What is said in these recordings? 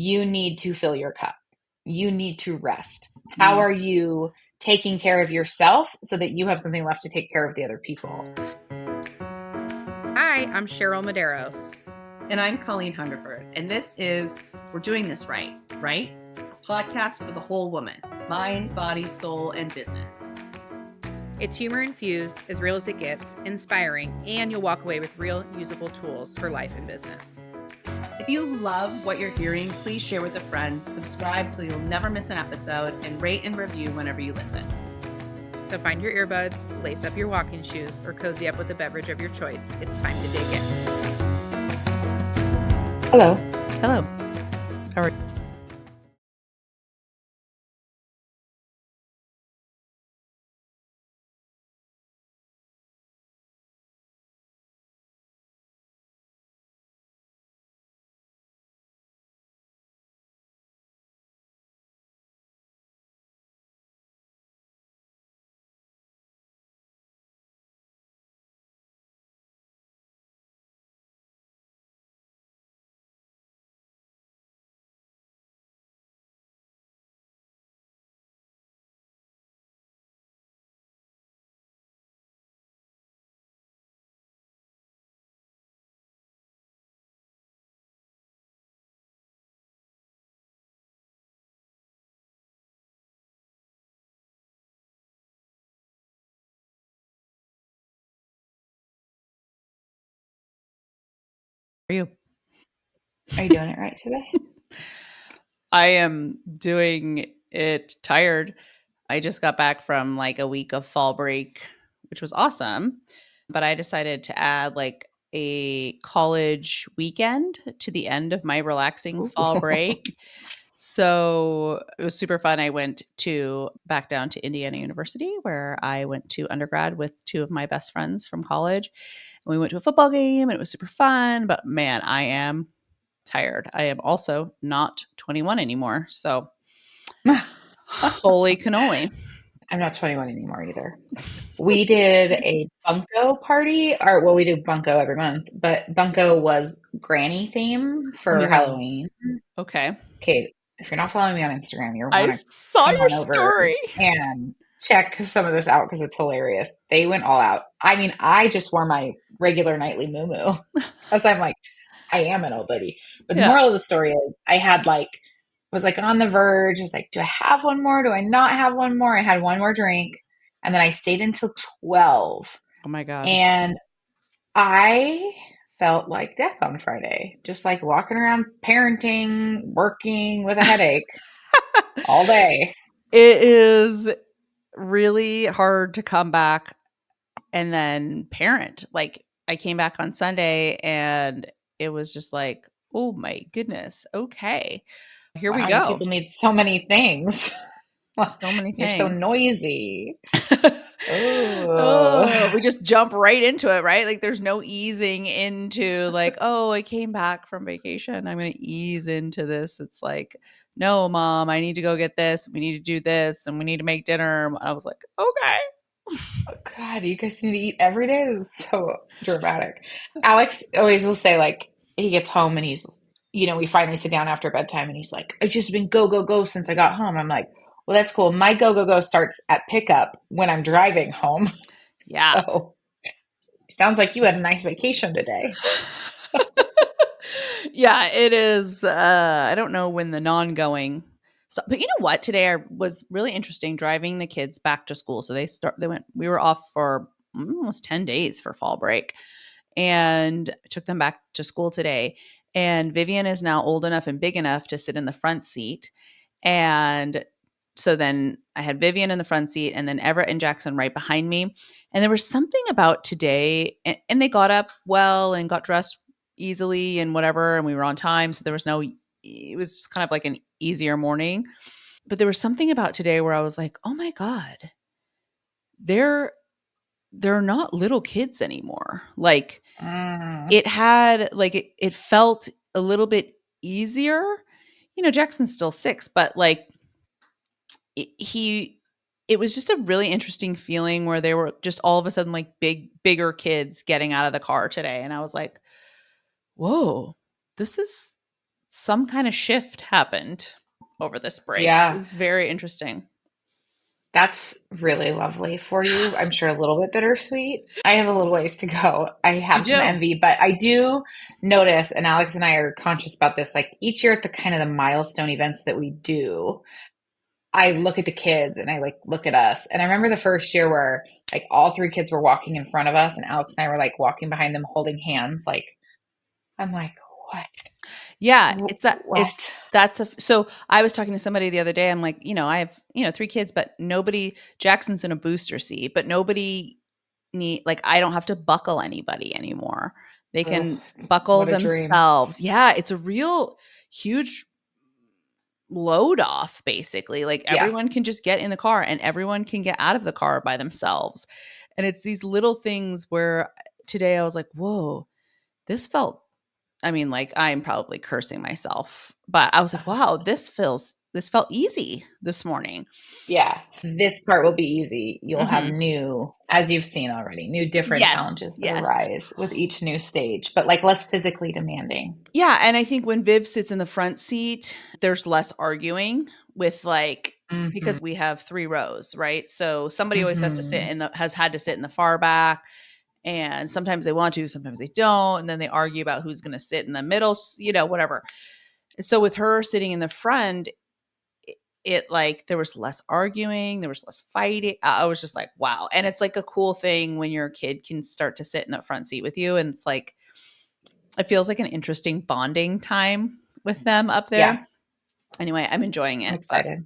you need to fill your cup. You need to rest. How are you taking care of yourself so that you have something left to take care of the other people? Hi, I'm Cheryl Medeiros. And I'm Colleen Hungerford, and this is We're Doing This Right, right? Podcast for the whole woman, mind, body, soul, and business. It's humor infused, as real as it gets, inspiring, and you'll walk away with real usable tools for life and business. If you love what you're hearing, please share with a friend, subscribe so you'll never miss an episode, and rate and review whenever you listen. So find your earbuds, lace up your walking shoes, or cozy up with a beverage of your choice. It's time to dig in. Hello. Hello. How are you? Are you doing it right today? I am doing it tired. I just got back from like a week of fall break, which was awesome. But I decided to add like a college weekend to the end of my relaxing fall break. So it was super fun. I went back down to Indiana University, where I went to undergrad with two of my best friends from college. And we went to a football game and it was super fun. But man, I am tired. I am also not 21 anymore. So holy cannoli. I'm not 21 anymore either. We did a bunko party, or well, we do bunko every month, but bunko was granny theme for Halloween. Okay. Okay, if you're not following me on Instagram, you're I want to saw come your on over story and check some of this out because it's hilarious. They went all out. I mean, I just wore my regular nightly muumuu because I'm like, I am an old lady. But the moral of the story is was like on the verge. I was like, do I have one more? Do I not have one more? I had one more drink and then I stayed until 12. Oh my God. And I felt like death on Friday, just like walking around parenting, working with a headache all day. It is really hard to come back and then parent. Like I came back on Sunday and it was just like, oh my goodness. Okay. Here we Wow, you go. people need so many things. So many You're things. so noisy. We just jump right into it, right? Like there's no easing into like, oh, I came back from vacation. I'm going to ease into this. It's like, no, mom, I need to go get this. We need to do this and we need to make dinner. I was like, okay. Oh, God, you guys need to eat every day. This is so dramatic. Alex always will say, like, he gets home and we finally sit down after bedtime and he's like, I've just been go, go, go since I got home. I'm like, well, that's cool. My go, go, go starts at pickup when I'm driving home. Yeah. So, sounds like you had a nice vacation today. Yeah, it is. I don't know when the non-going. So, but you know what? Today was really interesting driving the kids back to school. So we were off for almost 10 days for fall break and took them back to school today. And Vivian is now old enough and big enough to sit in the front seat. And so then I had Vivian in the front seat and then Everett and Jackson right behind me. And there was something about today, and they got up well and got dressed easily and whatever. And we were on time. So it was just kind of like an easier morning. But there was something about today where I was like, oh my God, they're not little kids anymore. Like it felt a little bit easier. Jackson's still 6, but like it was just a really interesting feeling where they were just all of a sudden like bigger kids getting out of the car today. And I was like, whoa, this is some kind of shift happened over this break. It Yeah. was very interesting. That's really lovely for you. I'm sure a little bit bittersweet. I have a little ways to go. I You have some do. envy, but I do notice, and Alex and I are conscious about this, like each year at the kind of the milestone events that we do, I look at the kids and I like look at us. And I remember the first year where like all three kids were walking in front of us and Alex and I were like walking behind them holding hands. Like, I'm like, what? Yeah, What? so I was talking to somebody the other day. I'm like, I have, 3 kids, but nobody Jackson's in a booster seat, but nobody I don't have to buckle anybody anymore. They Ugh, can buckle what a dream. themselves. Yeah, it's a real huge load off basically. Like Yeah. everyone can just get in the car and everyone can get out of the car by themselves. And it's these little things where today I was like, "Whoa, this felt like I'm probably cursing myself, but I was like, wow, this felt easy this morning." Yeah, this part will be easy. You'll have Mhm. new, as you've seen already, new different Yes, challenges that yes. arise with each new stage, but like less physically demanding. Yeah, and I think when Viv sits in the front seat, there's less arguing with Hmm. because we have 3 rows, right? So somebody always Hmm. has had to sit in the far back, and sometimes they want to, sometimes they don't, and then they argue about who's going to sit in the middle, whatever. So with her sitting in the front, there was less arguing, there was less fighting. I was just like, wow. And it's like a cool thing when your kid can start to sit in the front seat with you, and it's like it feels like an interesting bonding time with them up Yeah, there. Anyway, I'm enjoying I'm it. But excited.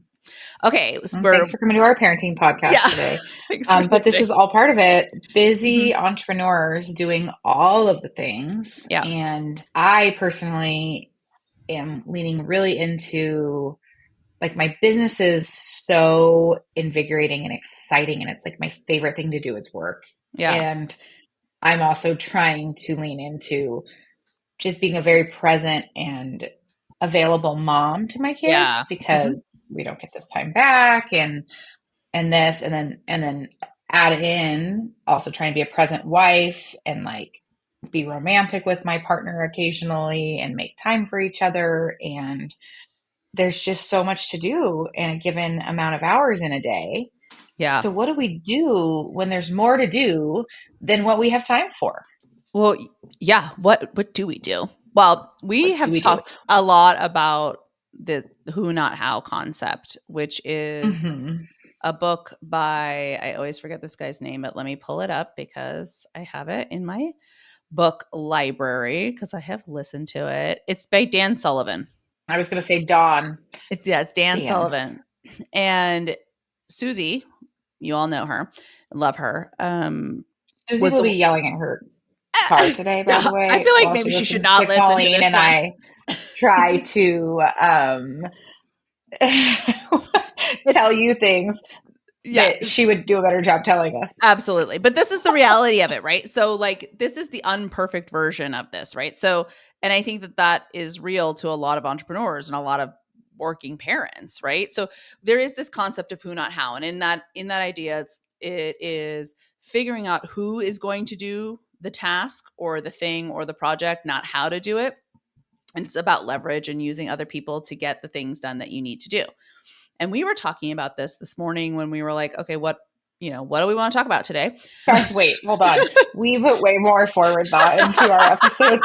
okay, Well, thanks we're for coming to our parenting podcast yeah. today. Thanks for But this listening. is all part of it. Mhm. Busy entrepreneurs doing all of the things. Yeah. And I personally am leaning really into like my business is so invigorating and exciting. And it's like my favorite thing to do is work. Yeah. And I'm also trying to lean into just being a very present and available mom to my Yeah. kids Mhm. because we don't get this time back and this and then add in also trying to be a present wife and like be romantic with my partner occasionally and make time for each other and there's just so much to do in a given amount of hours in a day. Yeah. So what do we do when there's more to do than what we have time for? Well, yeah. What do we do? Well, we What do have we do? talked a lot about the who not how concept, which is Hmm. a book by, I always forget this guy's name, but let me pull it up because I have it in my book library because I have listened to it. It's by Dan Sullivan. I was going to say Dawn. It's Dan Dan. Sullivan. And Susie, you all know her, love her. Susie Was will the be yelling at her car today, by the I way, feel like while maybe she she should listens to not listen to Colleen this and one. I try to It's tell you things yeah, that she would do a better job telling us. absolutely. But this is the reality of it, right? So this is the unperfect version of this, right? So and I think that is real to a lot of entrepreneurs and a lot of working parents, right? So there is this concept of who not how, and in that idea it is figuring out who is going to do the task or the thing or the project, not how to do it. And it's about leverage and using other people to get the things done that you need to do. And we were talking about this morning when we were like, okay, what do we want to talk about today? Guys, wait, hold on. We put way more forward thought into our episodes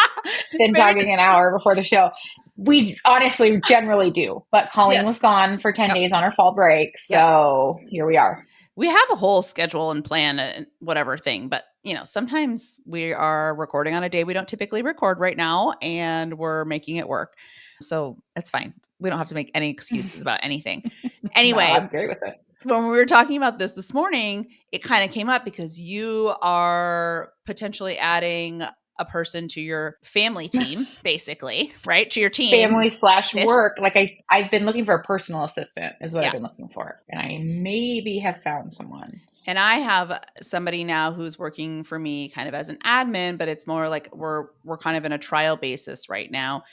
than Maybe talking an hour before the show. We honestly generally do, but yeah. Colleen was gone for 10 Yep. days on her fall break. Yep. So here we are. We have a whole schedule and plan and whatever thing, but sometimes we are recording on a day we don't typically record right now and we're making it work. So it's fine. We don't have to make any excuses about anything. No, Anyway, I'm great with it. when we were talking about this morning, it kind of came up because you are potentially adding a person to your family team, basically, right? To your team. Family slash Ish. work. Like I've been looking for a personal assistant is what I've Yeah. been looking for. And I maybe have found someone. And I have somebody now who's working for me kind of as an admin, but it's more like we're kind of in a trial basis right now.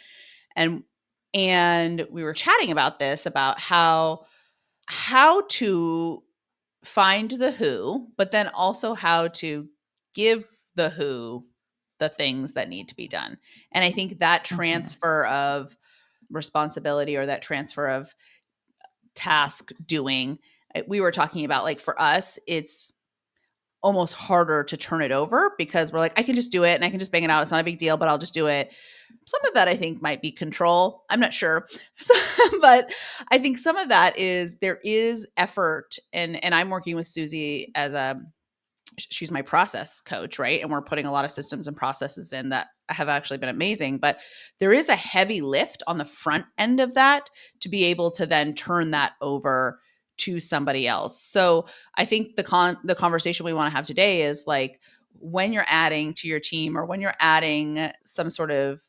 And we were chatting about this, about how to find the who, but then also how to give the who the things that need to be done. And I think that Mhm. transfer of responsibility or that transfer of task doing. We were talking about, like, for us, it's almost harder to turn it over because we're like, I can just do it and I can just bang it out. It's not a big deal, but I'll just do it. Some of that I think might be control. I'm not sure. So, but I think some of that is there is effort, and I'm working with Susie as she's my process coach, right? And we're putting a lot of systems and processes in that have actually been amazing, but there is a heavy lift on the front end of that to be able to then turn that over to somebody else. So I think the conversation we want to have today is like, when you're adding to your team or when you're adding some sort of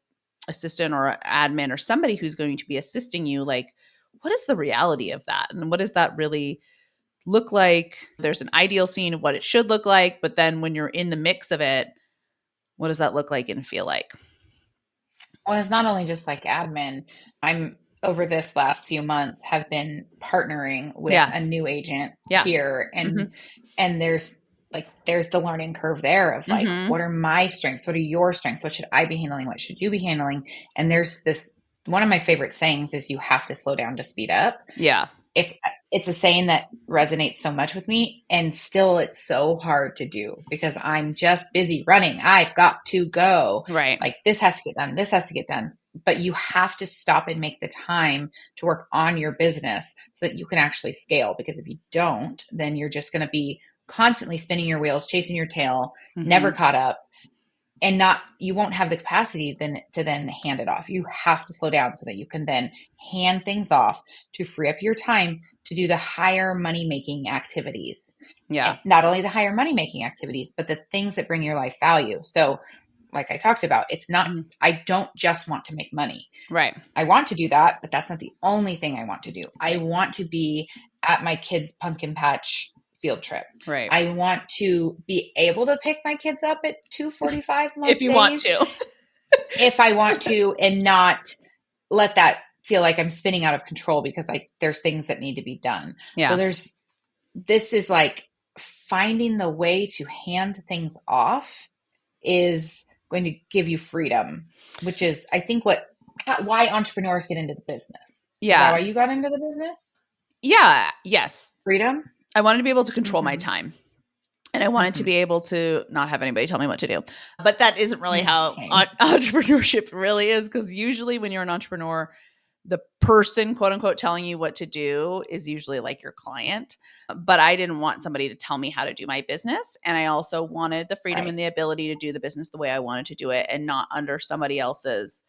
assistant or admin or somebody who's going to be assisting you, like, what is the reality of that? And what does that really look like? There's an ideal scene of what it should look like, but then when you're in the mix of it, what does that look like and feel like? Well, it's not only just like admin. I'm over this last few months have been partnering with a Yes. new agent Yeah. here, and there's the learning curve there of like, Mm-hmm. what are my strengths? What are your strengths? What should I be handling? What should you be handling? And there's this, one of my favorite sayings is you have to slow down to speed up. Yeah. It's a saying that resonates so much with me, and still it's so hard to do because I'm just busy running. I've got to go. Right. Like, this has to get done. This has to get done. But you have to stop and make the time to work on your business so that you can actually scale. Because if you don't, then you're just going to be constantly spinning your wheels, chasing your tail, never caught up, and you won't have the capacity then to then hand it off. You have to slow down so that you can then hand things off to free up your time to do the higher money making activities. Yeah. And not only the higher money making activities, but the things that bring your life value. So like I talked about, it's not, I don't just want to make money. Right. I want to do that, but that's not the only thing I want to do. I want to be at my kids' pumpkin patch field trip. Right. I want to be able to pick my kids up at 2:45 most if you days, want to. if I want to, and not let that feel like I'm spinning out of control because there's things that need to be done. Yeah. So this is like finding the way to hand things off is going to give you freedom, which is, I think, why entrepreneurs get into the business. Yeah. Is that why you got into the business? Yeah. Yes. Freedom. I wanted to be able to control my time. And I wanted to be able to not have anybody tell me what to do. But that isn't really how entrepreneurship really is, because usually when you're an entrepreneur, the person, quote unquote, telling you what to do is usually like your client. But I didn't want somebody to tell me how to do my business. And I also wanted the freedom and the ability to do the business the way I wanted to do it and not under somebody else's,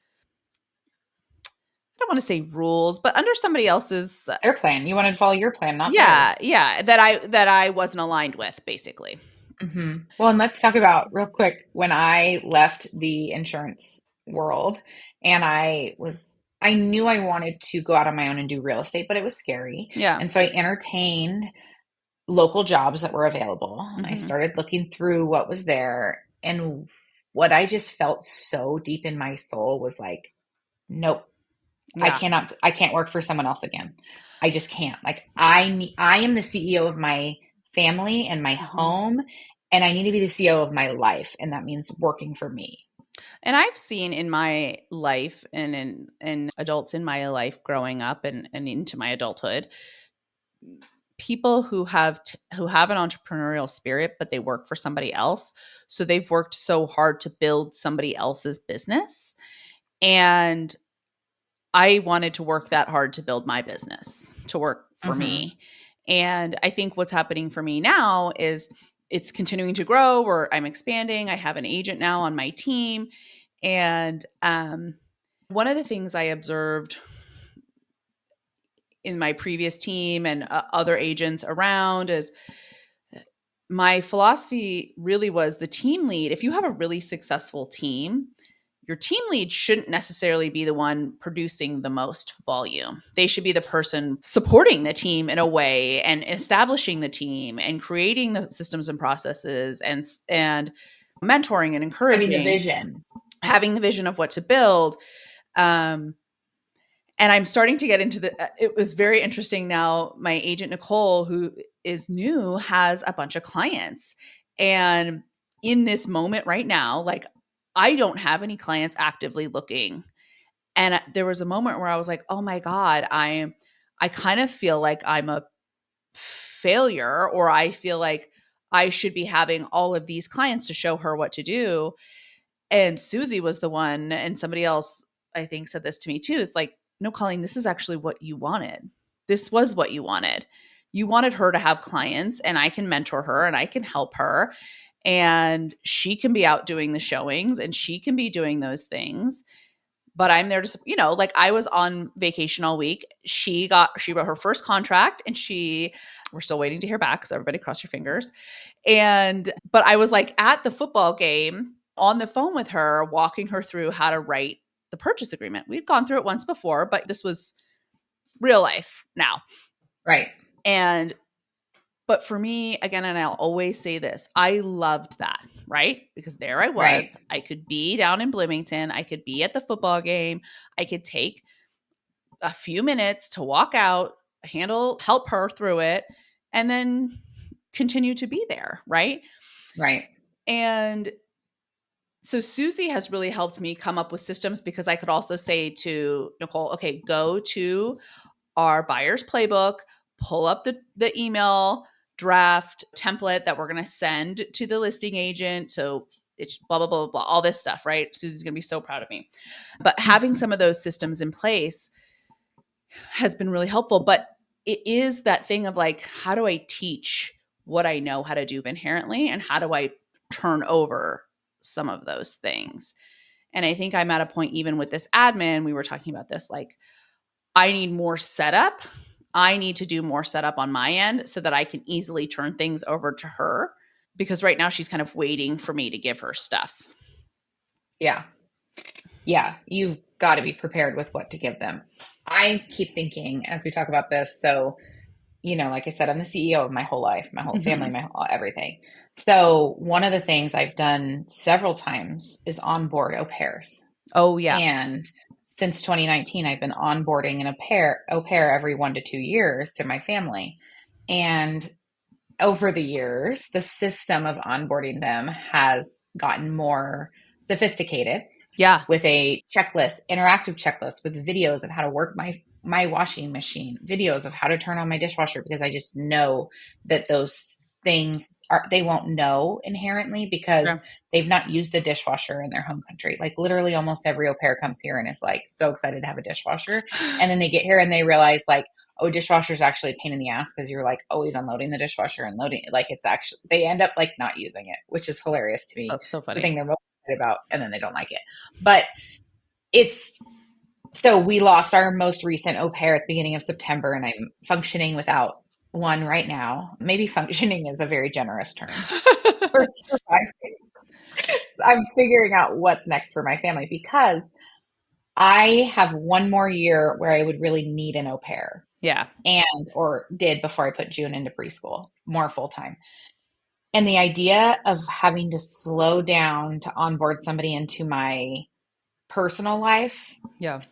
I don't want to say rules, but under somebody else's their plan. You wanted to follow your plan, not theirs. theirs. Yeah, that I wasn't aligned with, basically. Mm-hmm. Well, and let's talk about real quick when I left the insurance world, and I knew I wanted to go out on my own and do real estate, but it was scary. Yeah. And so I entertained local jobs that were available, and I started looking through what was there, and what I just felt so deep in my soul was like, nope. Yeah. I can't work for someone else again. I just can't. Like, I am the CEO of my family and my home, and I need to be the CEO of my life. And that means working for me. And I've seen in my life and in adults in my life growing up and into my adulthood, people who have an entrepreneurial spirit, but they work for somebody else. So they've worked so hard to build somebody else's business. And I wanted to work that hard to build my business, to work for me. And I think what's happening for me now is it's continuing to grow, or I'm expanding. I have an agent now on my team. And one of the things I observed in my previous team and other agents around is my philosophy really was the team lead. If you have a really successful team, your team lead shouldn't necessarily be the one producing the most volume. They should be the person supporting the team in a way and establishing the team and creating the systems and processes and mentoring and encouraging. Having the vision of what to build. And I'm starting to get into it was very interesting now. My agent, Nicole, who is new, has a bunch of clients. And in this moment right now, like, I don't have any clients actively looking. And there was a moment where I was like, oh my God, I kind of feel like I'm a failure, or I feel like I should be having all of these clients to show her what to do. And Susie was the one, and somebody else I think said this to me too. It's like, no, Colleen, this is actually what you wanted. This was what you wanted. You wanted her to have clients, and I can mentor her and I can help her. And she can be out doing the showings and she can be doing those things. But I'm there to, like I was on vacation all week. She wrote her first contract, and we're still waiting to hear back. So everybody cross your fingers. But I was like at the football game on the phone with her, walking her through how to write the purchase agreement. We'd gone through it once before, but this was real life now. Right. But for me, again, and I'll always say this, I loved that, right? Because there I was. Right. I could be down in Bloomington. I could be at the football game. I could take a few minutes to walk out, help her through it, and then continue to be there, right? Right. And so Susie has really helped me come up with systems, because I could also say to Nicole, okay, go to our buyer's playbook, pull up the email draft template that we're going to send to the listing agent. So it's blah, blah, blah, blah, all this stuff, right? Susie's going to be so proud of me. But having some of those systems in place has been really helpful. But it is that thing of like, how do I teach what I know how to do inherently, and how do I turn over some of those things? And I think I'm at a point, even with this admin, we were talking about this, like, I need more setup. I need to do more setup on my end so that I can easily turn things over to her, because right now she's kind of waiting for me to give her stuff. Yeah. Yeah. You've got to be prepared with what to give them. I keep thinking as we talk about this. So, like I said, I'm the CEO of my whole life, my whole family, my whole everything. So one of the things I've done several times is onboard au pairs. Oh, yeah. And since 2019, I've been onboarding an au pair every 1 to 2 years to my family. And over the years, the system of onboarding them has gotten more sophisticated. Yeah. With a checklist, interactive checklist with videos of how to work my washing machine, videos of how to turn on my dishwasher, because I just know that those things they won't know inherently, because they've not used a dishwasher in their home country. Like literally almost every au pair comes here and is like so excited to have a dishwasher. And then they get here and they realize like, oh, dishwasher is actually a pain in the ass, because you're like always unloading the dishwasher and loading it. Like it's actually, they end up like not using it, which is hilarious to me. That's so funny. The thing they're most excited about, and then they don't like it. But so we lost our most recent au pair at the beginning of September, and I'm functioning without one right now. Maybe functioning is a very generous term. I'm figuring out what's next for my family, because I have one more year where I would really need an au pair. Yeah. Or did before I put June into preschool, more full time. And the idea of having to slow down to onboard somebody into my personal life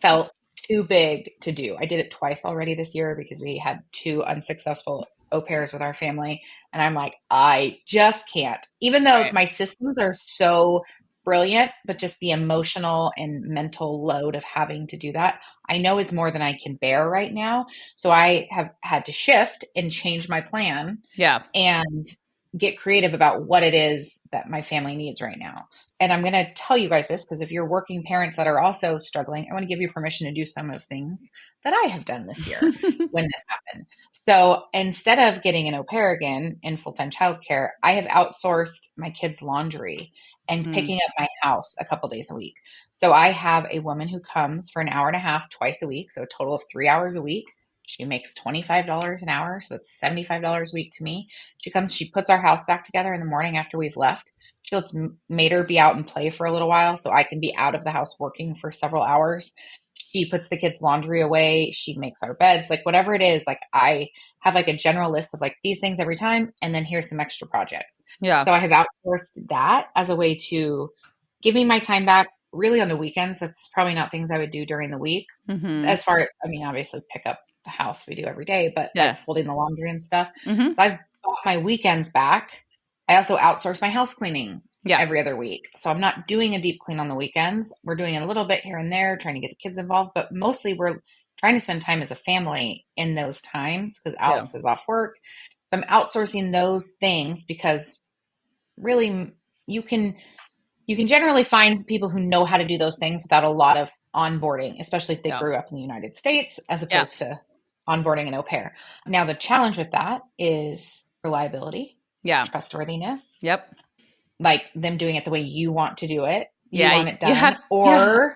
felt too big to do. I did it twice already this year because we had 2 unsuccessful au pairs with our family. And I'm like, I just can't, even though my systems are so brilliant, but just the emotional and mental load of having to do that, I know is more than I can bear right now. So I have had to shift and change my plan. Yeah. And get creative about what it is that my family needs right now. And I'm going to tell you guys this, because if you're working parents that are also struggling, I want to give you permission to do some of the things that I have done this year when this happened. So instead of getting an au pair again in full-time childcare, I have outsourced my kids' laundry and picking up my house a couple days a week. So I have a woman who comes for an hour and a half twice a week, so a total of 3 hours a week. She makes $25 an hour, so that's $75 a week to me. She comes, she puts our house back together in the morning after we've left. She lets Mater be out and play for a little while so I can be out of the house working for several hours. She puts the kids' laundry away. She makes our beds, like whatever it is. Like I have like a general list of like these things every time, and then here's some extra projects. Yeah. So I have outsourced that as a way to give me my time back. Really on the weekends, that's probably not things I would do during the week. As far as, I mean, obviously pick up the house we do every day, but like folding the laundry and stuff. So I've got my weekends back. I also outsource my house cleaning every other week. So I'm not doing a deep clean on the weekends. We're doing a little bit here and there, trying to get the kids involved, but mostly we're trying to spend time as a family in those times because Yeah. Alex is off work. So I'm outsourcing those things because really you can generally find people who know how to do those things without a lot of onboarding, especially if they Yeah. grew up in the United States, as Yeah. opposed to onboarding an au pair. Now, the challenge with that is reliability, Yeah. trustworthiness, Yep. like them doing it the way you want to do it. You Yeah. want it You done, have, yeah.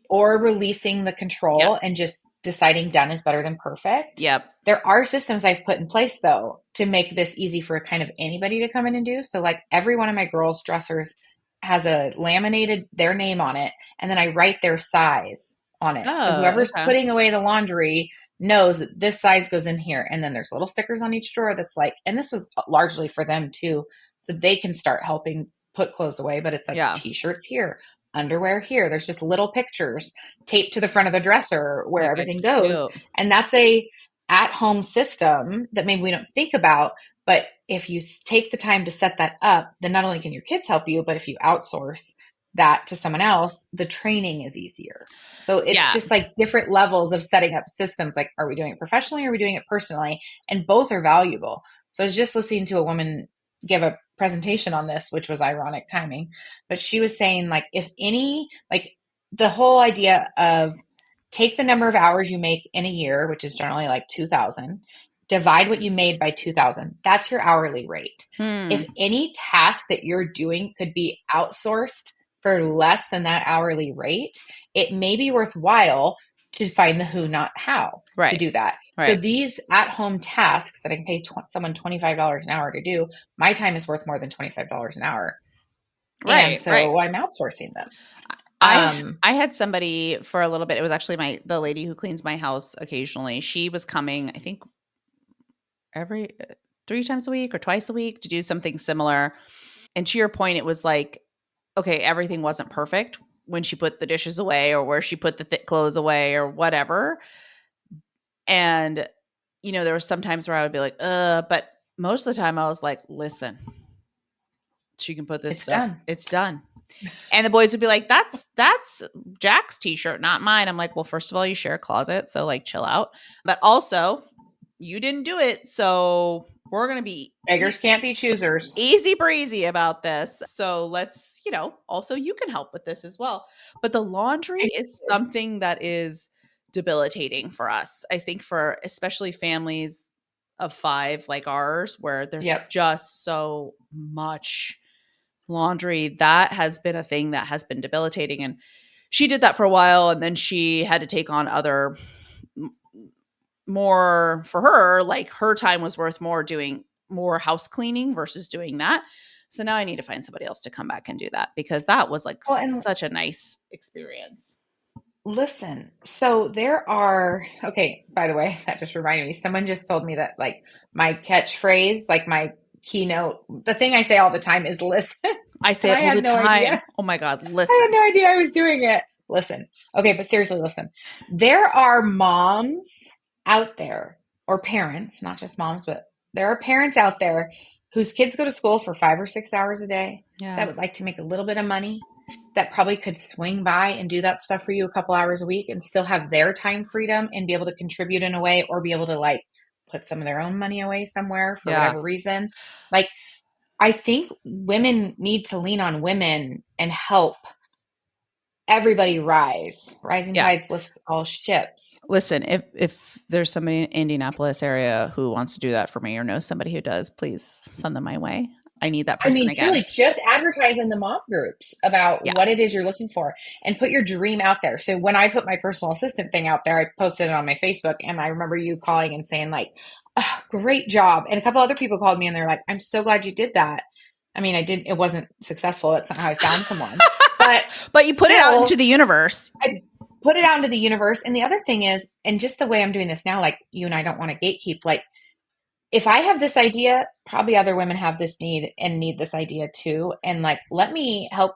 or releasing the Yep. control and just deciding done is better than perfect. Yep. There are systems I've put in place though to make this easy for kind of anybody to come in and do. So like every one of my girls' dressers has a laminated their name on it, and then I write their size on it. So Oh, whoever's okay. putting away the laundry knows that this size goes in here. And then there's little stickers on each drawer that's like, and this was largely for them too, so they can start helping put clothes away. But it's like Yeah. t-shirts here, underwear here. There's just little pictures taped to the front of the dresser Oh where my God, everything goes. cute. And that's a at-home system that maybe we don't think about. But if you take the time to set that up, then not only can your kids help you, but if you outsource that to someone else, the training is easier. So it's Yeah. just like different levels of setting up systems. Like, are we doing it professionally? Or are we doing it personally? And both are valuable. So I was just listening to a woman give a presentation on this, which was ironic timing, but she was saying like, if any, like the whole idea of take the number of hours you make in a year, which is generally like 2,000, divide what you made by 2,000. That's your hourly rate. If any task that you're doing could be outsourced for less than that hourly rate, it may be worthwhile to find the who, not how, to Right. do that. So Right. these at-home tasks that I can pay someone $25 an hour to do, my time is worth more than $25 an hour. And Right. Right. so I'm outsourcing them. I had somebody for a little bit. It was actually the lady who cleans my house occasionally. She was coming, I think, every 3 times a week or twice a week to do something similar. And to your point, it was like, okay, everything wasn't perfect when she put the dishes away or where she put the thick clothes away or whatever. And, there were some times where I would be like, but most of the time I was like, listen, she can put this It's stuff. done. It's done. And the boys would be like, that's Jack's t-shirt, not mine. I'm like, well, first of all, you share a closet, so like chill out. But also, you didn't do it, so we're going to be Beggars can't be choosers. easy breezy about this. So let's, also you can help with this as well. But the laundry is something that is debilitating for us. I think for especially families of 5 like ours, where there's just so much laundry, that has been a thing that has been debilitating. And she did that for a while, and then she had to take on other more for her, like her time was worth more doing more house cleaning versus doing that. So now I need to find somebody else to come back and do that, because that was like such a nice experience. Listen, so there are, okay, by the way, that just reminded me, someone just told me that like my catchphrase, like my keynote, the thing I say all the time is listen. I say it all the time. Idea. Oh my God, listen. I had no idea I was doing it. Listen. Okay, but seriously, listen. There are moms out there, or parents, not just moms, but there are parents out there whose kids go to school for 5 or 6 hours a day that would like to make a little bit of money, that probably could swing by and do that stuff for you a couple hours a week and still have their time freedom and be able to contribute in a way, or be able to like put some of their own money away somewhere for whatever reason. Like, I think women need to lean on women and help everybody rise. Rising tides lifts all ships. Listen, if there's somebody in Indianapolis area who wants to do that for me or knows somebody who does, please send them my way. I need that person again. Truly, just advertise in the mom groups about what it is you're looking for and put your dream out there. So when I put my personal assistant thing out there, I posted it on my Facebook, and I remember you calling and saying like, oh, great job. And a couple other people called me and they're like, I'm so glad you did that. I mean, it wasn't successful. That's not how I found someone. But you put it out into the universe. I put it out into the universe. And the other thing is, and just the way I'm doing this now, like you and I don't want to gatekeep, like if I have this idea, probably other women have this need and need this idea too. And like, let me help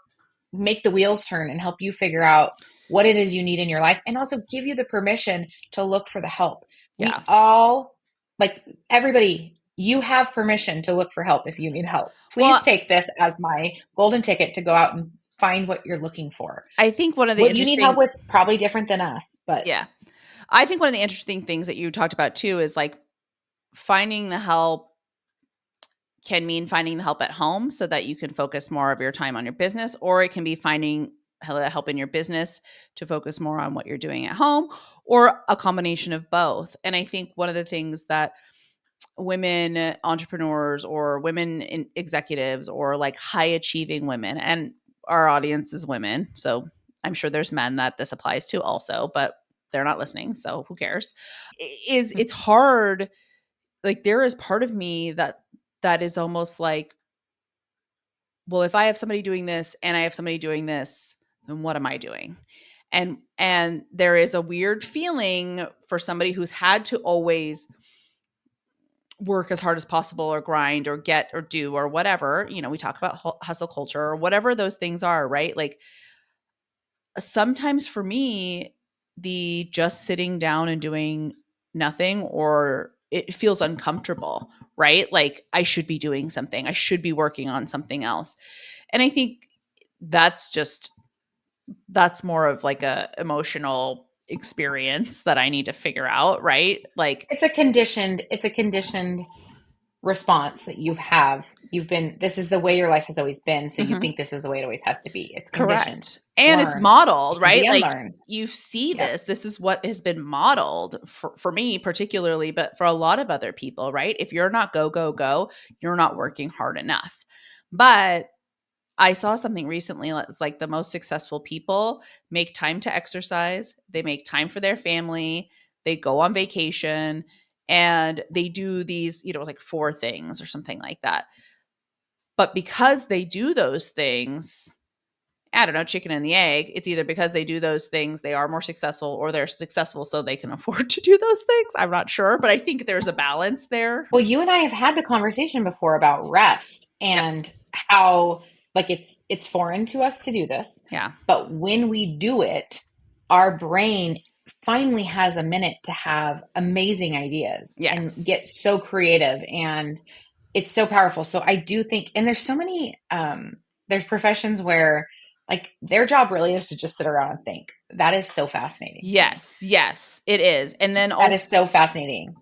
make the wheels turn and help you figure out what it is you need in your life, and also give you the permission to look for the help. We all, like everybody you have permission to look for help if you need help. Please Well, take this as my golden ticket to go out and find what you're looking for. I think one of the What you need help interesting, with, probably different than us, but yeah, I think one of the interesting things that you talked about too is like finding the help can mean finding the help at home so that you can focus more of your time on your business, or it can be finding help in your business to focus more on what you're doing at home, or a combination of both. And I think one of the things that women entrepreneurs or women executives or like high achieving women, and our audience is women, so I'm sure there's men that this applies to also, but they're not listening, so who cares, is it's hard. Like there is part of me that is almost like, well, if I have somebody doing this and I have somebody doing this, then what am I doing? And there is a weird feeling for somebody who's had to always work as hard as possible or grind or get or do or whatever. We talk about hustle culture or whatever those things are, right? Like sometimes for me, the just sitting down and doing nothing, or it feels uncomfortable, right? Like I should be doing something. I should be working on something else. And I think that's more of like a emotional experience that I need to figure out, right? Like it's a conditioned response that this is the way your life has always been, so you mhm. think this is the way it always has to be. It's conditioned. Correct. It's And it's learned. modeled, It can right? be Like unlearned. you see Yep. this is what has been modeled for me particularly, but for a lot of other people, right? If you're not go, go, go, you're not working hard enough. But I saw something recently that's like the most successful people make time to exercise, they make time for their family, they go on vacation, and they do these, like 4 things or something like that. But because they do those things, I don't know, chicken and the egg. It's either because they do those things, they are more successful, or they're successful so they can afford to do those things. I'm not sure, but I think there's a balance there. Well, you and I have had the conversation before about rest Yep. and how, like, it's foreign to us to do this, Yeah. but when we do it, our brain finally has a minute to have amazing ideas and Yes. get so creative, and it's so powerful. So I do think, and there's so many there's professions where like their job really is to just sit around and think. That is so fascinating to me. Yes. Yes, it is. And then That also, is so fascinating.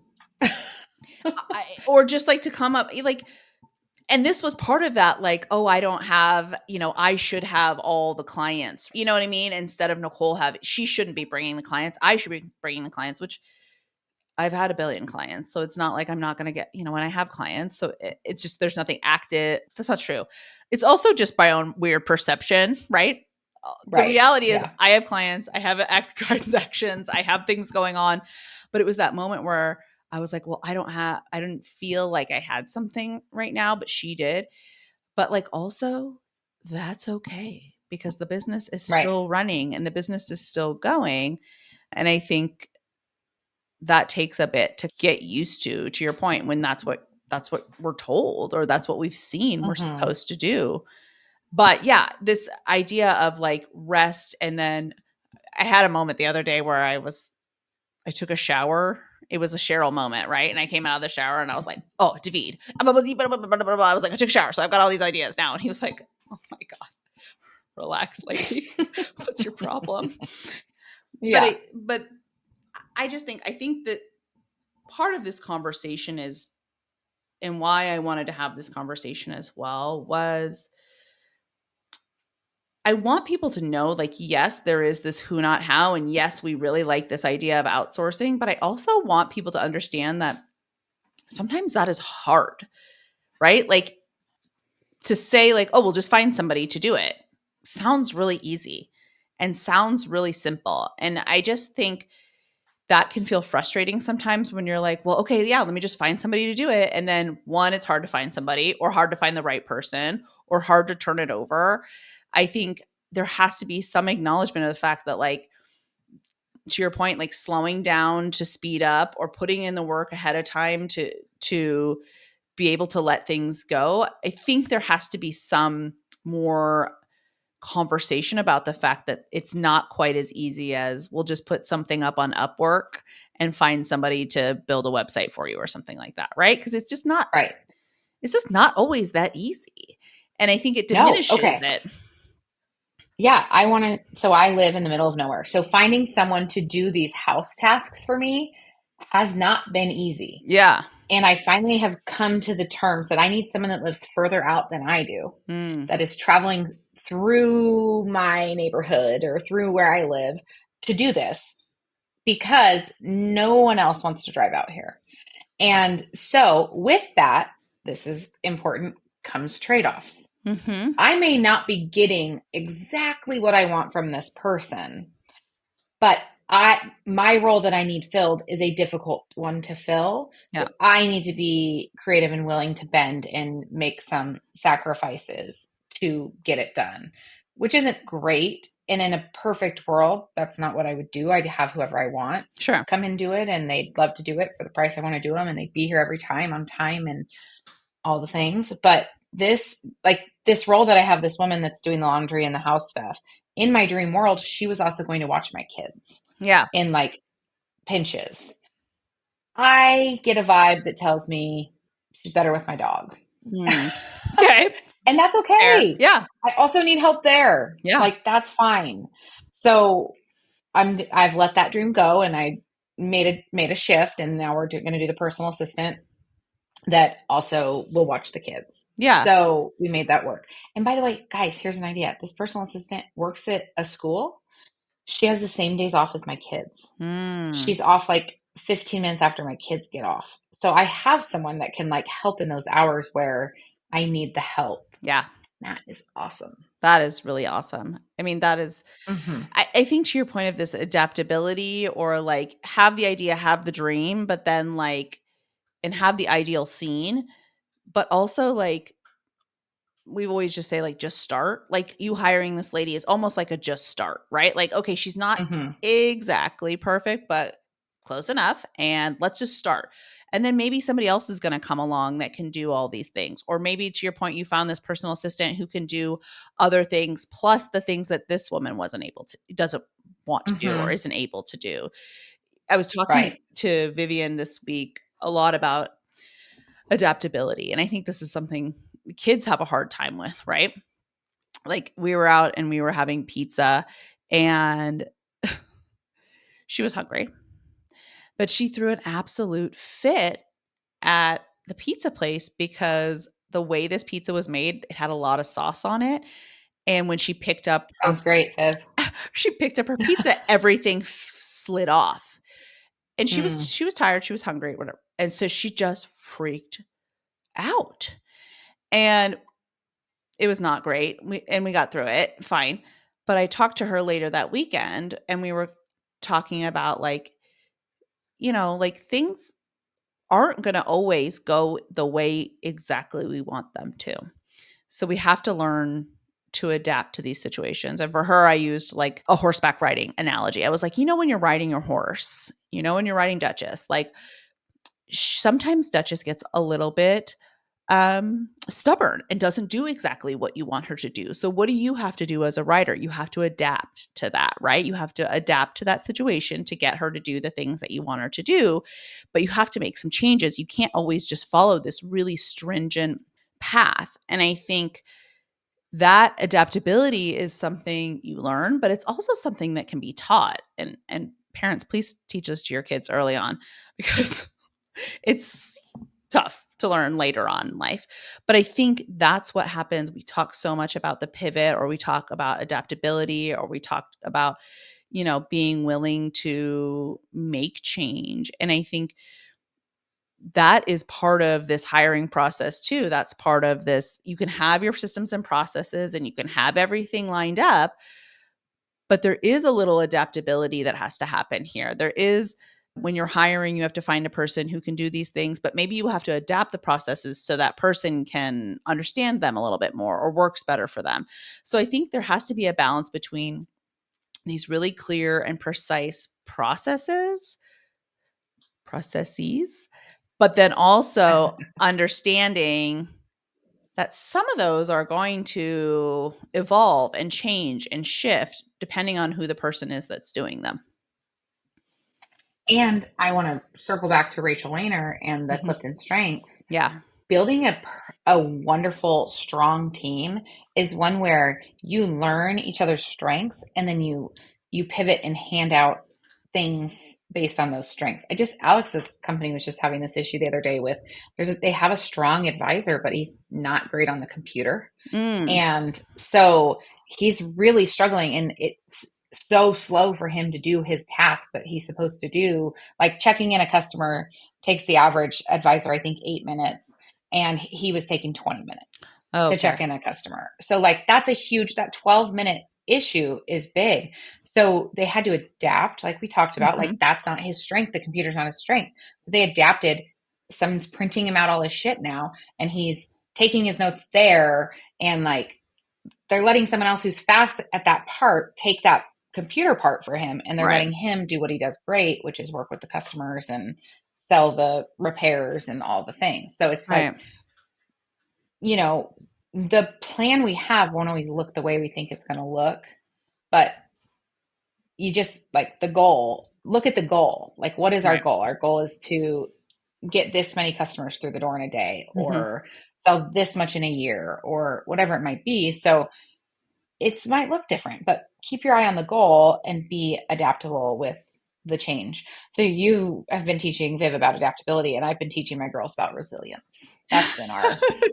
or just like to come up, like, and this was part of that, like, oh, I don't have, I should have all the clients, you know what I mean? Instead of Nicole she shouldn't be bringing the clients. I should be bringing the clients, which I've had a billion clients. So it's not like I'm not going to get, when I have clients. So it's just, there's nothing active. That's not true. It's also just my own weird perception, right? The Right. reality is Yeah. I have clients, I have active transactions, I have things going on. But it was that moment where I was like, well, I didn't feel like I had something right now, but she did. But like also, that's okay because the business is Right. still running and the business is still going. And I think that takes a bit to get used to your point, when that's what we're told, or that's what we've seen we're Hmm. supposed to do. But yeah, this idea of like rest. And then I had a moment the other day where I took a shower. It was a Cheryl moment, right? And I came out of the shower and I was like, oh, David. I was like, I took a shower, so I've got all these ideas now. And he was like, oh my God, relax, lady. What's your problem? But Yeah. I think that part of this conversation is, and why I wanted to have this conversation as well, was I want people to know, like, yes, there is this who, not how. And yes, we really like this idea of outsourcing. But I also want people to understand that sometimes that is hard, right? Like to say, like, oh, we'll just find somebody to do it sounds really easy and sounds really simple. And I just think that can feel frustrating sometimes when you're like, well, okay, yeah, let me just find somebody to do it. And then one, it's hard to find somebody, or hard to find the right person, or hard to turn it over. I think there has to be some acknowledgement of the fact that, like, to your point, like slowing down to speed up, or putting in the work ahead of time to be able to let things go. I think there has to be some more conversation about the fact that it's not quite as easy as we'll just put something up on Upwork and find somebody to build a website for you or something like that, right? Because it's just not Right. always that easy. And I think it No. diminishes Okay. it. Yeah. So I live in the middle of nowhere. So finding someone to do these house tasks for me has not been easy. Yeah. And I finally have come to the terms that I need someone that lives further out than I do, Mm. that is traveling through my neighborhood or through where I live to do this, because no one else wants to drive out here. And so, with that, this is important, comes trade offs. Mm-hmm. I may not be getting exactly what I want from this person, but my role that I need filled is a difficult one to fill. Yeah. So I need to be creative and willing to bend and make some sacrifices to get it done, which isn't great. And in a perfect world, that's not what I would do. I'd have whoever I want Sure. come and do it, and they'd love to do it for the price I want to do them, and they'd be here every time on time and all the things. But this role that I have, this woman that's doing the laundry and the house stuff, in my dream world, she was also going to watch my kids Yeah. in like pinches. I get a vibe that tells me she's better with my dog. Mm. Okay. And that's Fair. okay. Yeah. I also need help there. Yeah. Like, that's fine. So I've let that dream go, and I made a shift, and now we're going to do the personal assistant that also will watch the kids. Yeah. So we made that work. And by the way, guys, here's an idea. This personal assistant works at a school. She has the same days off as my kids. Mm. She's off like 15 minutes after my kids get off. So I have someone that can like help in those hours where I need the help. Yeah. That is awesome. That is really awesome. I mean, that is, Mm-hmm. I think to your point of this adaptability, or like have the idea, have the dream, but then like, and have the ideal scene, but also like, we've always just say like, just start. Like you hiring this lady is almost like a just start, right? Like, okay, she's not Mm-hmm. exactly perfect, but close enough. And let's just start. And then maybe somebody else is going to come along that can do all these things. Or maybe to your point, you found this personal assistant who can do other things plus the things that this woman wasn't able to, doesn't want to do, or Mm-hmm. isn't able to do. I was talking Right. to Vivian this week a lot about adaptability. And I think this is something kids have a hard time with, right? Like we were out and we were having pizza, and she was hungry, but she threw an absolute fit at the pizza place because the way this pizza was made, it had a lot of sauce on it. And when Sounds great, Viv. she picked up her pizza, everything slid off. And Mm. she was tired, she was hungry, whatever. And so she just freaked out. And it was not great. We got through it fine. But I talked to her later that weekend, and we were talking about like, like things aren't going to always go the way exactly we want them to. So we have to learn to adapt to these situations. And for her, I used like a horseback riding analogy. I was like, when you're riding your horse, when you're riding Duchess, like sometimes Duchess gets a little bit stubborn and doesn't do exactly what you want her to do. So what do you have to do as a writer? You have to adapt to that, right? You have to adapt to that situation to get her to do the things that you want her to do, but you have to make some changes. You can't always just follow this really stringent path. And I think that adaptability is something you learn, but it's also something that can be taught. And parents, please teach this to your kids early on, because it's tough to learn later on in life. But I think that's what happens. We talk so much about the pivot, or we talk about adaptability, or we talk about, being willing to make change. And I think that is part of this hiring process too. That's part of this. You can have your systems and processes and you can have everything lined up, but there is a little adaptability that has to happen here. There is, when you're hiring, you have to find a person who can do these things, but maybe you have to adapt the processes so that person can understand them a little bit more or works better for them. So I think there has to be a balance between these really clear and precise processes, but then also understanding that some of those are going to evolve and change and shift depending on who the person is that's doing them. And I want to circle back to Rachel Weiner and the Clifton Strengths. Yeah. Building a wonderful, strong team is one where you learn each other's strengths and then you pivot and hand out things based on those strengths. Alex's company was just having this issue the other day with they have a strong advisor, but he's not great on the computer. And so he's really struggling, and it's so slow for him to do his task that he's supposed to do. Like checking in a customer takes the average advisor, I think, 8 minutes, and he was taking 20 minutes to check in a customer. So like that 12-minute issue is big. So they had to adapt, like we talked about, like that's not his strength. The computer's not his strength. So they adapted. Someone's printing him out all his shit now, and he's taking his notes there, and like they're letting someone else who's fast at that part take that computer part for him, and they're letting him do what he does great, which is work with the customers and sell the repairs and all the things. So it's like, you know, the plan we have won't always look the way we think it's going to look, but you just like the goal, look at the goal. Like, what is our goal? Our goal is to get this many customers through the door in a day, or sell this much in a year, or whatever it might be. So it might look different, but keep your eye on the goal and be adaptable with the change. So you have been teaching Viv about adaptability, and I've been teaching my girls about resilience. That's been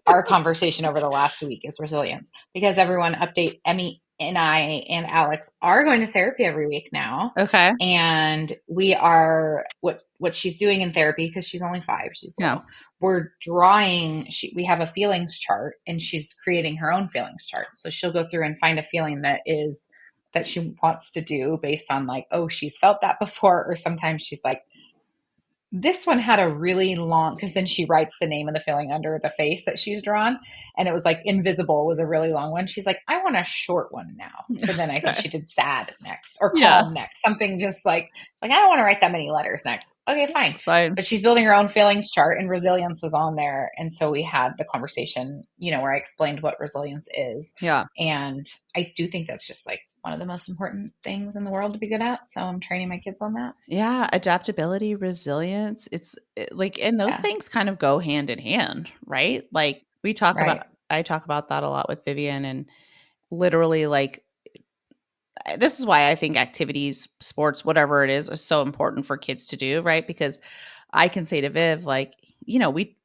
our conversation over the last week, is resilience, because everyone update Emmy and I and Alex are going to therapy every week now. Okay. And we are what she's doing in therapy, because she's only 5, she's little. We're drawing, we have a feelings chart, and she's creating her own feelings chart. So she'll go through and find a feeling that she wants to do based on like, oh, she's felt that before. Or sometimes she's like, this one had a really long, because then she writes the name of the feeling under the face that she's drawn. And it was like invisible was a really long one. She's like, I want a short one now. So then I think she did sad next, or calm next. Something just like I don't want to write that many letters next. Okay, fine. But she's building her own feelings chart, and resilience was on there. And so we had the conversation, where I explained what resilience is. Yeah. And I do think that's just like one of the most important things in the world to be good at. So I'm training my kids on that. Yeah. Adaptability, resilience. And those things kind of go hand in hand, right? Like I talk about that a lot with Vivian, and literally like, this is why I think activities, sports, whatever it is so important for kids to do, right? Because I can say to Viv, like,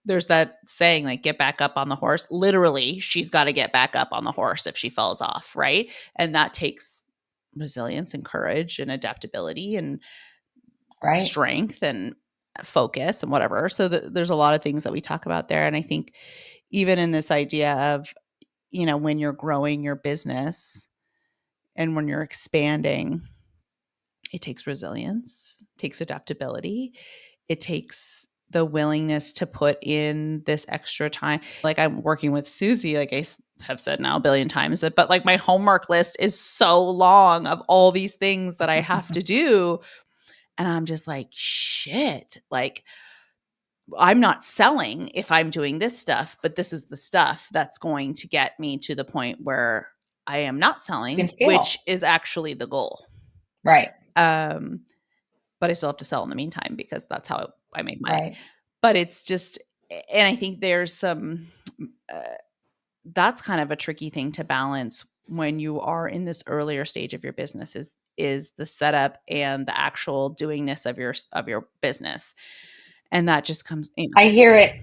there's that saying, like, get back up on the horse. Literally, she's got to get back up on the horse if she falls off, right? And that takes resilience and courage and adaptability and strength and focus and whatever. So there's a lot of things that we talk about there. And I think even in this idea of, when you're growing your business and when you're expanding, it takes resilience, it takes adaptability, it takes the willingness to put in this extra time. Like I'm working with Susie, like I have said now a billion times, but like my homework list is so long of all these things that I have to do. And I'm just like, shit, like I'm not selling if I'm doing this stuff, but this is the stuff that's going to get me to the point where I am not selling, which is actually the goal. Right. But I still have to sell in the meantime, because that's how I make money. Right. But it's just, and I think there's some, that's kind of a tricky thing to balance when you are in this earlier stage of your business is the setup and the actual doingness of your business. And that just comes, I hear it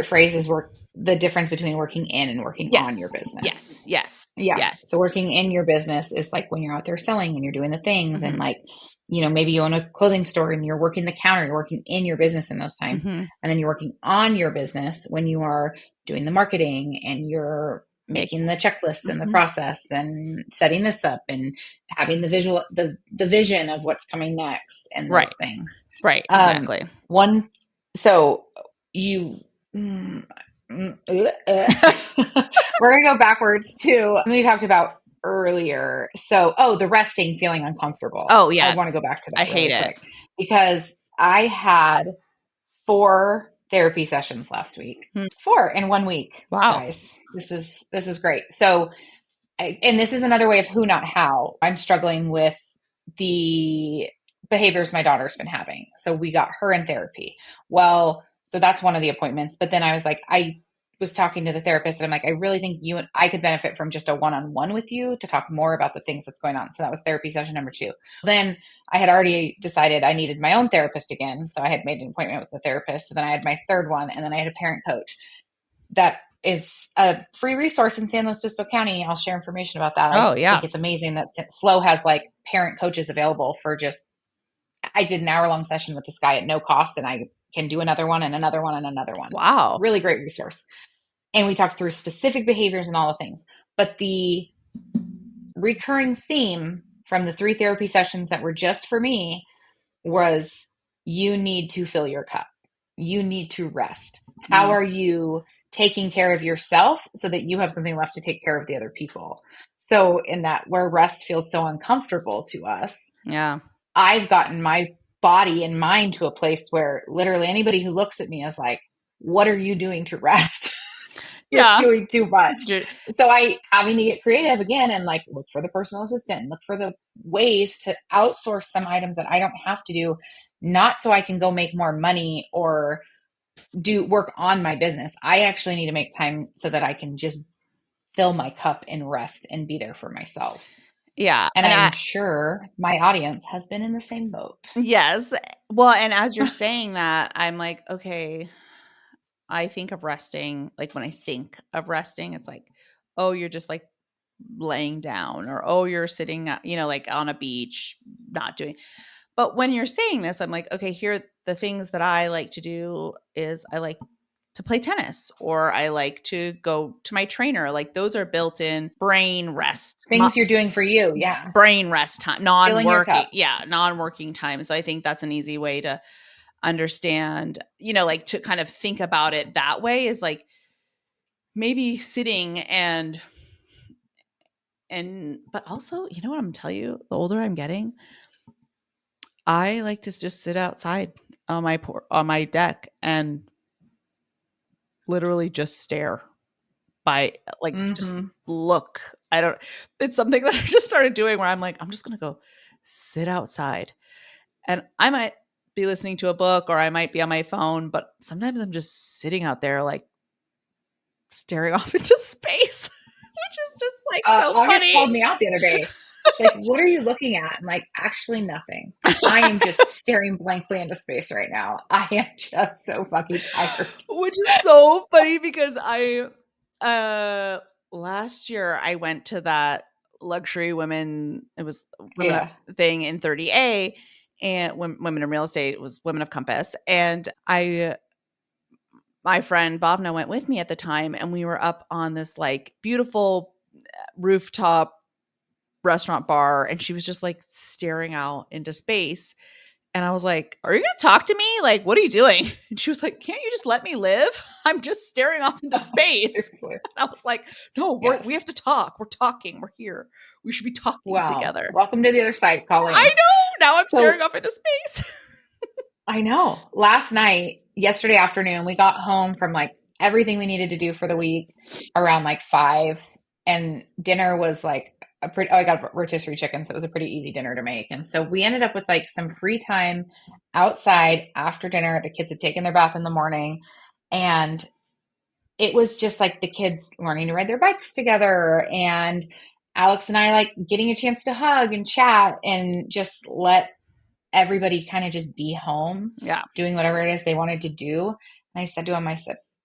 phrased as the difference between working in and working on your business. Yes. So working in your business is like when you're out there selling and you're doing the things, and like, maybe you own a clothing store and you're working the counter, you're working in your business in those times. And then you're working on your business when you are doing the marketing and you're making the checklists and the process and setting this up and having the vision of what's coming next and those things. Right. Exactly. We're going to go backwards to we talked about earlier. So, the resting, feeling uncomfortable. Oh yeah. I want to go back to that. I hate it because I had 4 therapy sessions last week. 4 in 1 week. Wow. Guys, this is great. So, and this is another way of who, not how. I'm struggling with the behaviors my daughter's been having. So we got her in therapy. Well, so that's one of the appointments. But then I was like, I was talking to the therapist and I'm like, I really think you and I could benefit from just a one-on-one with you to talk more about the things that's going on. So that was therapy session number 2. Then I had already decided I needed my own therapist again. So I had made an appointment with the therapist. So then I had my third one, and then I had a parent coach. That is a free resource in San Luis Obispo County. I'll share information about that. I Oh, yeah. think it's amazing that SLO has like parent coaches available for just, I did an hour-long session with this guy at no cost, and I can do another one and another one and another one. Wow. Really great resource. And we talked through specific behaviors and all the things. But the recurring theme from the 3 therapy sessions that were just for me was, you need to fill your cup. You need to rest. How are you taking care of yourself so that you have something left to take care of the other people? So in that, where rest feels so uncomfortable to us, Yeah. I've gotten my body and mind to a place where literally anybody who looks at me is like, what are you doing to rest? You're doing too much. So I having to get creative again and like look for the personal assistant, look for the ways to outsource some items that I don't have to do, not so I can go make more money or do work on my business. I actually need to make time so that I can just fill my cup and rest and be there for myself. Yeah. And I'm sure my audience has been in the same boat. Yes. Well, and as you're saying that, I'm like, okay, I think of resting, like when I think of resting, it's like, oh, you're just like laying down, or, oh, you're sitting, like on a beach, not doing. But when you're saying this, I'm like, okay, here, the things that I like to do is I like to play tennis, or I like to go to my trainer. Like those are built in brain rest. Things you're doing for you. Yeah. Brain rest time, Filling your non-working. cup. Yeah. Non-working time. So I think that's an easy way to understand, like to kind of think about it that way, is like maybe sitting but also, you know what I'm gonna tell you, the older I'm getting, I like to just sit outside on my deck and literally just stare just look. It's something that I just started doing where I'm like, I'm just gonna go sit outside, and I might be listening to a book or I might be on my phone, but sometimes I'm just sitting out there like staring off into space, which is just like so August funny. called me out the other day. She's like, what are you looking at? I'm like, actually nothing. I am just staring blankly into space right now. I am just so fucking tired. Which is so funny because last year I went to that luxury women, it was women thing in 30A, and women in real estate, it was Women of Compass. And my friend Bhavna went with me at the time, and we were up on this like beautiful rooftop restaurant bar, and she was just like staring out into space. And I was like, are you going to talk to me? Like, what are you doing? And she was like, can't you just let me live? I'm just staring off into space. And I was like, no, we have to talk. We're talking. We're here. We should be talking together. Welcome to the other side, Colleen. I know. Now I'm staring off into space. I know. Yesterday afternoon, we got home from like everything we needed to do for the week around like 5. And dinner was like I got rotisserie chicken, so it was a pretty easy dinner to make. And so we ended up with like some free time outside after dinner. The kids had taken their bath in the morning, and it was just like the kids learning to ride their bikes together, and Alex and I like getting a chance to hug and chat and just let everybody kind of just be home, doing whatever it is they wanted to do. And I said to him,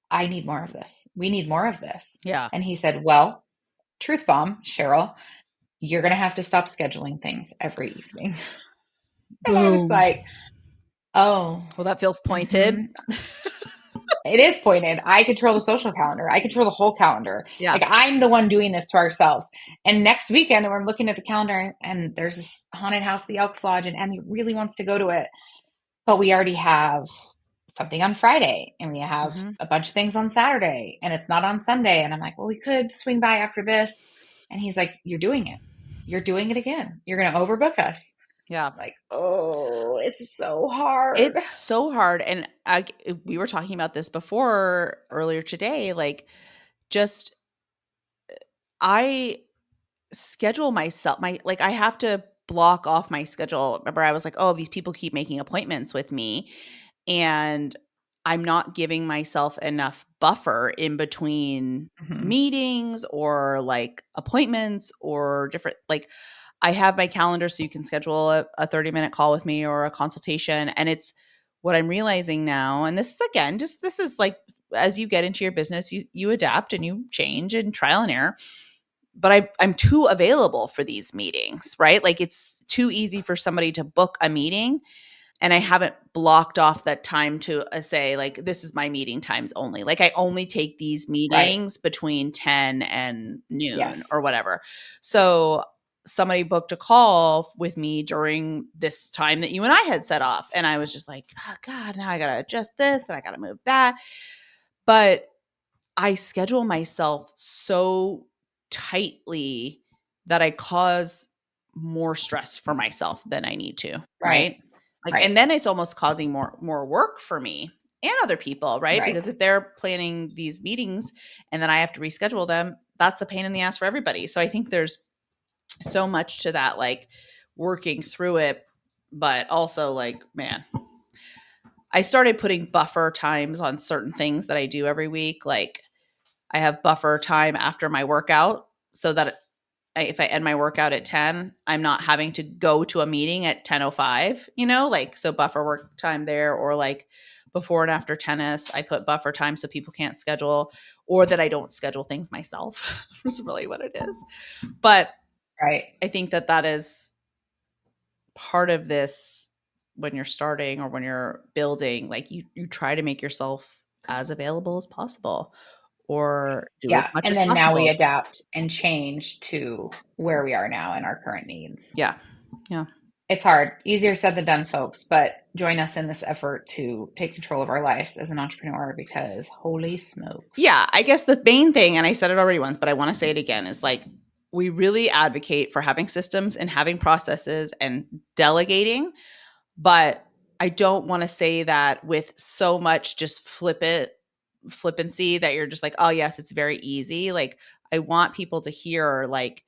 I need more of this. We need more of this. Yeah. And he said, well, truth bomb, Cheryl, you're going to have to stop scheduling things every evening. And I was like, oh. Well, that feels pointed. It is pointed. I control the social calendar. I control the whole calendar. Yeah. Like I'm the one doing this to ourselves. And next weekend, we're looking at the calendar and there's this haunted house, the Elks Lodge, and Emmy really wants to go to it. But we already have something on Friday and we have a bunch of things on Saturday and it's not on Sunday. And I'm like, well, we could swing by after this. And he's like, you're doing it. You're doing it again. You're going to overbook us. Yeah. I'm like, oh, it's so hard. It's so hard. And we were talking about this earlier today. Like, I schedule myself, I have to block off my schedule. Remember, I was like, oh, these people keep making appointments with me, and I'm not giving myself enough buffer in between meetings or like appointments or different, like I have my calendar so you can schedule a 30-minute call with me or a consultation. And it's what I'm realizing now. And this is, again, just this is like, as you get into your business, you adapt and you change and trial and error. But I'm too available for these meetings, right? Like it's too easy for somebody to book a meeting, and I haven't blocked off that time to say, like, this is my meeting times only. Like I only take these meetings between 10 and noon or whatever. So somebody booked a call with me during this time that you and I had set off. And I was just like, oh God, now I got to adjust this and I got to move that. But I schedule myself so tightly that I cause more stress for myself than I need to, right? Like, and then it's almost causing more work for me and other people, right? Because if they're planning these meetings and then I have to reschedule them, that's a pain in the ass for everybody. So I think there's so much to that, like working through it, but also like, man, I started putting buffer times on certain things that I do every week. Like I have buffer time after my workout so that if I end my workout at 10, I'm not having to go to a meeting at 10:05, like, so buffer work time there, or like before and after tennis, I put buffer time so people can't schedule, or that I don't schedule things myself. That's really what it is. But I think that is part of this when you're starting or when you're building, like you try to make yourself as available as possible or do as much and as then now we possible. adapt and change to where we are now in our current needs. Yeah. It's hard. Easier said than done, folks, but join us in this effort to take control of our lives as an entrepreneur, because holy smokes. Yeah, I guess the main thing, and I said it already once, but I want to say it again, is like we really advocate for having systems and having processes and delegating, but I don't want to say that with so much just flippancy that you're just like, oh yes, it's very easy. Like I want people to hear like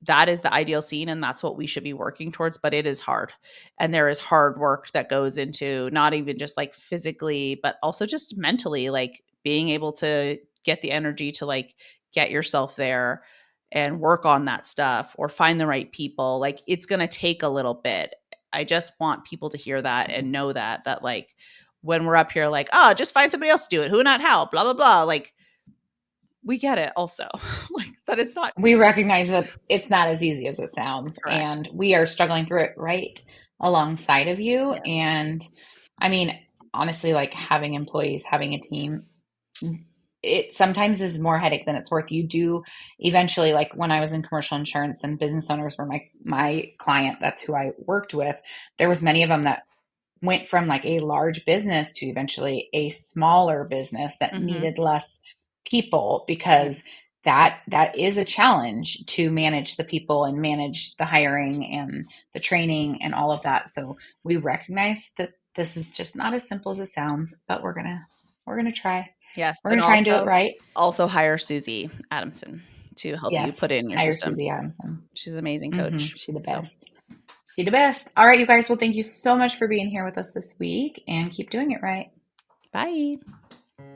that is the ideal scene and that's what we should be working towards, but it is hard. And there is hard work that goes into not even just like physically, but also just mentally, like being able to get the energy to like get yourself there and work on that stuff or find the right people. Like it's going to take a little bit. I just want people to hear that and know that like when we're up here, like, oh, just find somebody else to do it. Who, not how, blah, blah, blah. Like, we get it also. Like that it's not. We recognize that it's not as easy as it sounds. Correct. And we are struggling through it right alongside of you. Yeah. And I mean, honestly, like having employees, having a team, it sometimes is more headache than it's worth. You do eventually, like when I was in commercial insurance and business owners were my client, that's who I worked with. There was many of them that went from like a large business to eventually a smaller business that needed less people, because that is a challenge to manage the people and manage the hiring and the training and all of that. So we recognize that this is just not as simple as it sounds, but we're gonna try. Yes, We're gonna try and do it right. Also hire Susie Adamson to help you put in your systems. Susie Adamson. She's an amazing coach. She's the best. She's the best. All right, you guys. Well, thank you so much for being here with us this week, and keep doing it right. Bye.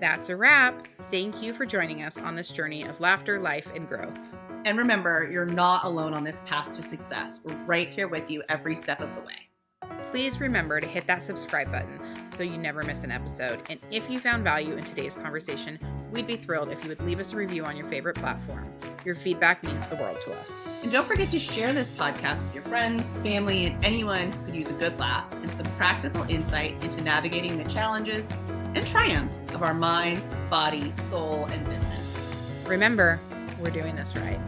That's a wrap. Thank you for joining us on this journey of laughter, life, and growth. And remember, you're not alone on this path to success. We're right here with you every step of the way. Please remember to hit that subscribe button so you never miss an episode. And if you found value in today's conversation, we'd be thrilled if you would leave us a review on your favorite platform. Your feedback means the world to us. And don't forget to share this podcast with your friends, family, and anyone who could use a good laugh and some practical insight into navigating the challenges and triumphs of our minds, body, soul, and business. Remember, we're doing this right.